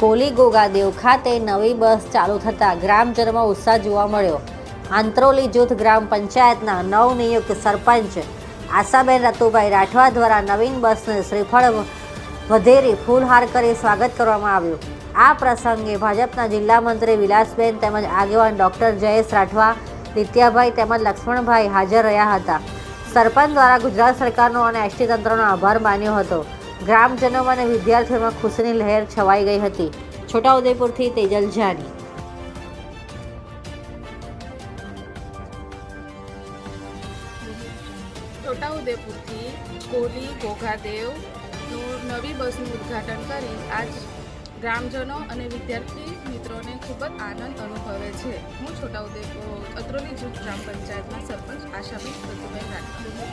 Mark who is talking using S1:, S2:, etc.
S1: કોલી ગોગાદેવ ખાતે નવી બસ ચાલુ થતાં ગ્રામજનોમાં ઉત્સાહ જોવા મળ્યો। આંત્રોલી જૂથ ગ્રામ પંચાયતના નવનિયુક્ત સરપંચ આશાબેન રતુભાઈ રાઠવા દ્વારા નવીન બસને શ્રીફળ વધેરી ફૂલહાર કરી સ્વાગત કરવામાં આવ્યું। આ પ્રસંગે ભાજપના જિલ્લા મંત્રી વિલાસબેન તેમજ આગેવાન ડોક્ટર જયેશ રાઠવા, દિત્યાભાઈ તેમજ લક્ષ્મણભાઈ હાજર રહ્યા હતા। સરપંચ દ્વારા ગુજરાત સરકારનો અને એસટી તંત્રનો આભાર માન્યો હતો। ગ્રામજનોમાં અને વિદ્યાર્થીઓમાં ખુશીની લહેર છવાઈ ગઈ હતી। છોટાઉદેપુરથી તેજલ જાની।
S2: છોટાઉદેપુરથી કોલી ગોગાદેવનું નવી બસનું ઉદ્ઘાટન કરી આજ ગ્રામજનો અને વિદ્યાર્થી મિત્રોને ખૂબ જ આનંદ અનુભવે છે। હું છોટાઉદેપુર અત્રોલી જૂથ ગ્રામ પંચાયતના સરપંચ આશાબેન રતુભાઈ રાઠવા।